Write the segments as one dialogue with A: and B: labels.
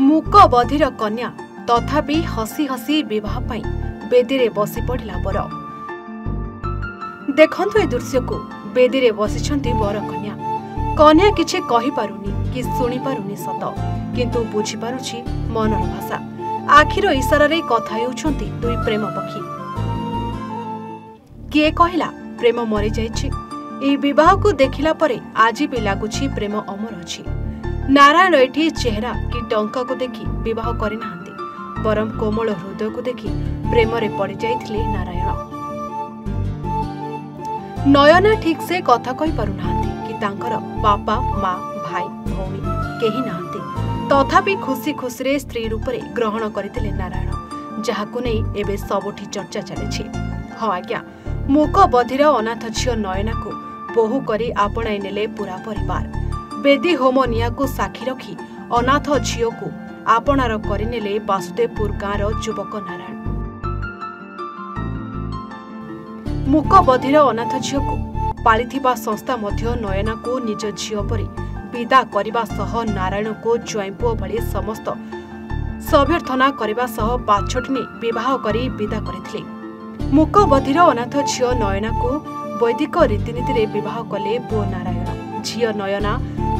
A: मूक बधिर कन्या तथापि हसी हसी विवाह पाई बेदी बसी पड़ा बर। देखंतु ए दृश्य को बेदी बसिछंती बर कन्या। कन्या किछि कहि पारुनी कि सुनि पारुनी सत, किंतु बुझी पारुछि मनर भाषा। आखिर इशारे कथा हेउछंती दुई प्रेम पक्षी। किए कहिला प्रेम मरी जाइछि। एही विवाह को देखिला परे आज भी लागुछि प्रेम अमर अछि। नारायण एठी चेहरा कि टंका को देखि विवाह करि नाहंती, बरम कोमल हृदय को देखि प्रेम रे पड़ि जाइथिले नारायण। नयना ठीक से कथा कहि पारु नाहंती कि तांकर बापा माँ भाई भौणी केही नाहंती, तथापि खुशी खुशी रे स्त्री रूप रे ग्रहण करथिले नारायण, जाहाकु नै एबे सबुठी चर्चा चलेछि। हाँ आज्ञा, मूक बधिर अनाथ झियो नयना को बोहू करी आपणाई नेले पूरा परिवार। बेदी होम निया को साक्षी रखी अनाथ झियो को आपणार करिनेले वासुदेवपुर गाँर युवक नारायण। मूक बधिर अनाथ झियो को पालिथिबा संस्था मध्य नयना को निज झियो परी विदा करबा सह नारायण को ज्वाइंपुओ भली समस्त सभ्यर्थना करबा सह बाछोटनी विवाह करी विदा करथिले। मूक बधिर अनाथ झियो नयना को वैदिक रीतिनीति रे विवाह कले पुओ नारायण। झियो नयना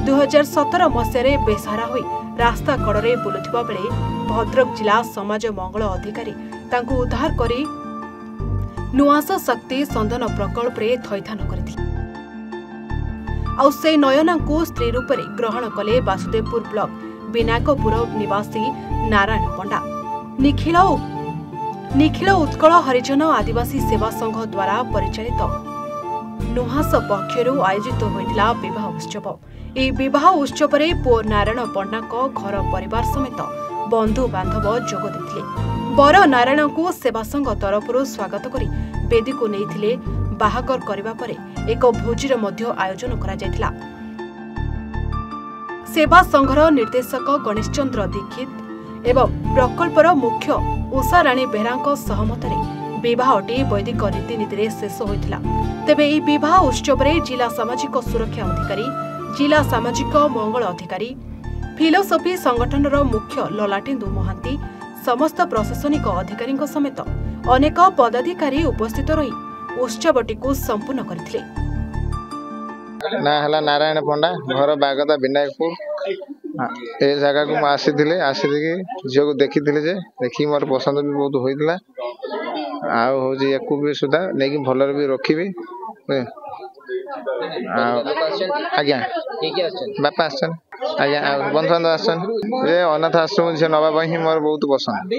A: 2017 मसीह बेसहारा होई रास्ता कड़े बुलुथिबा बेले भद्रक जिला समाज मंगल अधिकारी तांकु उद्धार करी नुआस शक्ति संदन प्रकल्प रे थैथान करथिले। आउ से नयना को स्त्री रूप रे ग्रहण कले वासुदेवपुर ब्लॉक विनायकपुर निवासी नारायण पंडा। निखिल उत्कल हरिजन आदिवासी सेवा संघ द्वारा परिचालित नुहास पक्षरु आयोजित होइतिला विवाह उत्सव। ए विवाह उत्सव रे पुओ नारायण पंडा को घर परिवार समेत बंधु बांधव जोग देथिले। बर नारायण को सेवा संघ तरफरु स्वागत करी बेदी को नेइथिले। बाहागर करबा परे एक भोजीर मध्य आयोजन करा जायतिला। सेवा संघर निर्देशक गणेश चंद्र दीक्षित एवं प्रकल्पर मुख्य उषा राणी बेहरा सहमत विवाहटी वैदिक रीतिनीति रे शेष होइतिला। तेबे एही विवाह उत्सव रे जिला सामाजिक सुरक्षा अधिकारी, जिला सामाजिक मंगल अधिकारी, फिलोसफी संगठनर मुख्य ललाटेन्दु महांती, समस्त प्रशासनिक अधिकारी समेत अनेक पदाधिकारी उपस्थित रही उत्सवटी को संपूर्ण करथिले।
B: ना हला नारायण पंडा, घर बागदा विनायकपुर। ए जगह को आसी झील को देखी जे देखी मोर पसंद भी बहुत होइतिला। आउ होजी एकु भी सुधा नेकी भलर भी रखिबी। आज्ञा बापा आछन आज्ञा बंधु बांधव आछन जे अनाथ आश्रम झील नवा ही मोर बहुत पसंद,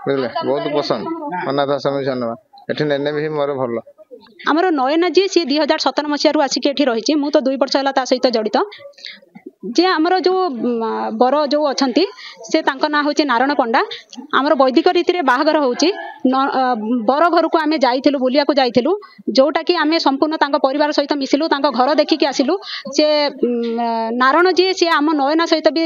B: बुझले बहुत पसंद अनाथ आश्रम झील नवा एठी नेने भी मोर भल।
C: आमर नयना जी सी 2017 मसीह आसिक एठी रही। मु तो 2 वर्ष है ता सहित जड़ित। जे आमर जो बर जो अछंती से तांका ना होची नारायण पंडा। आमर वैदिक रीति रे बाहागर होची। बर घर को आमे जाइथिलु, बुलिया को जाइथिलु, जोटा कि आमे संपूर्ण तांका परिवार सहित मिसिलु, तांका घर देखि के आसिलु। से नारायण जी से आम नयना सहित भी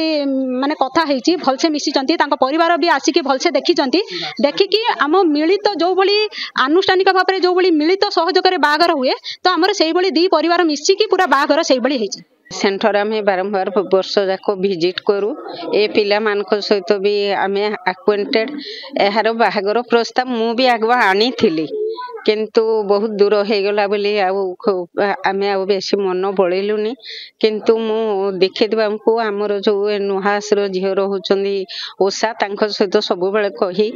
C: माने कथा हेची, भलसे मिसिचंती, तांका परिवार भी आसिके भलसे देखिचंती। देखिकी आम मिलित जो भली आनुष्ठानिक भाव रे जो भली मिलित सहयोग रे बाहागर हुए, तो आमर सेही भली दी परिवार मिसिकी पूरा बाहागर सेही भली हेची।
D: सेंटर आम बारंबार वर्ष जाक भिजिट करूँ। ए पिला मान सहित भी आम आक्वेंटेड। यार बाहागर प्रस्ताव मु भी आगुआ आनी थी, किंतु बहुत दूर हो गला बोली आम बेसी मन बड़ेलुनी। किंतु मु देखी को आमर जो नुहास झील रोचंदी उषा सहित सब बेले कही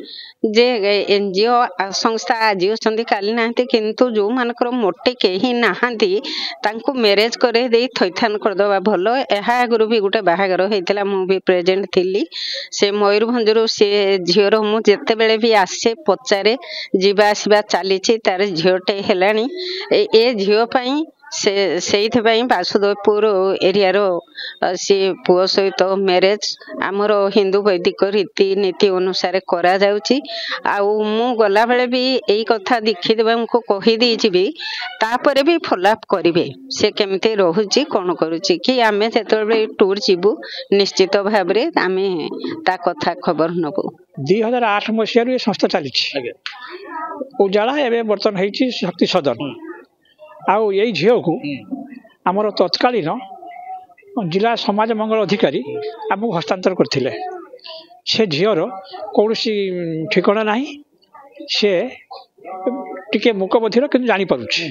D: जे एनजीओ संस्था आज अच्छा काली ना, किंतु जो मानकर मोटे कहीं नहांती तांको मैरेज करे दे थैथान करदवा भल। यह आगु भी गोटे बाहागर होता मु भी प्रेजेंट थी। से मयूरभंजरू से झीर मु जिते बेले भी आसे पचारे जीवा आसवा चली तार झीटे हेलानी। ए झील पाई से वासुदेवपुर एरिया सी पुओ सहित मैरेज आमर हिंदू वैदिक रीति नीति अनुसार करा जाउची। आउ मु गला बेले भी एई कथा दीक्षित को कही देछि भी तापरे भी फॉलोअप करिवे से केमते रहुची कोन करूची कि आमे जेतबे टूर जीवु निश्चित भाव रे आमे ता कथा खबर नबु।
E: 2008 मसिया रे संस्था चली उजाला एवं बर्तन है शक्ति सदन आउ यही झील को आमर तत्कालीन जिला समाज मंगल अधिकारी आमको हस्तांतर करथिले से झीर कौन ठिकाना ना से टिके मूकबधिर कि जानी पारुछि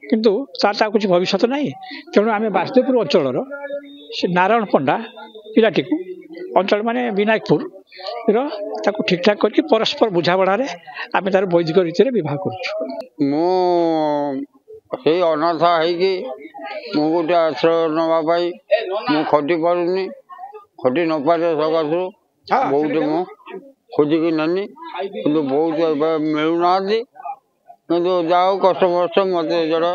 E: किंतु तार कुछ भविष्य ना तेणु आम बासुदेवपुर अंचल से नारायण पंडा पिलाटी को अंचल माने विनायकपुर ठीक ठाक करके परस्पर बुझाबढ़ आम तार वैदिक रीति बह
F: कर अनाथा है गोटे आश्रय नापी मु खटी पारूनी खटी न पारे सकाशु बहुत मु खोजिकी नानी कि बहुत मिलूना कि जाओ कष्ट मष्ट मत जरा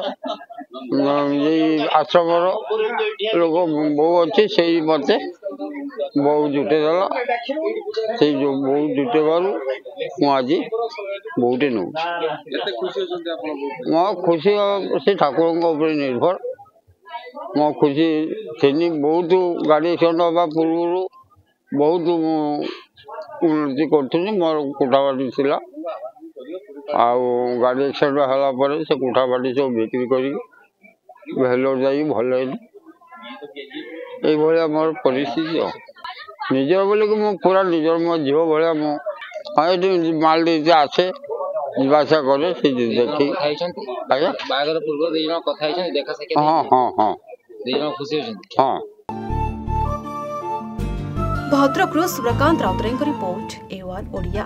F: आश्रम लोक बो अच्छी से मत बो जुटेदेला से जो बो जुटेबारू मुझे बहुटे नौ मो खुशी से ठाकुर निर्भर मो खुशी थी बहुत गाड़ी एक्सीडेंट हवा पूर्व बहुत उन्नति करी मोर कोठाबाड़ी थी गाड़ी एक्सीडेंट है से कोठाबाड़ी सब बिक्री कर भेलोर जा भल ये मोर परिस्थिति निजर बोले कि मो पूरा निजर मो झील भाया मो ये माल देते आसे जीवासा करे से देखी हाँ हाँ हाँ हाँ
A: भद्रकରୁ ସୁରକାନ୍ତ ରାଉତରାୟଙ୍କ ରିପୋର୍ଟ A1 ଓଡ଼ିଆ।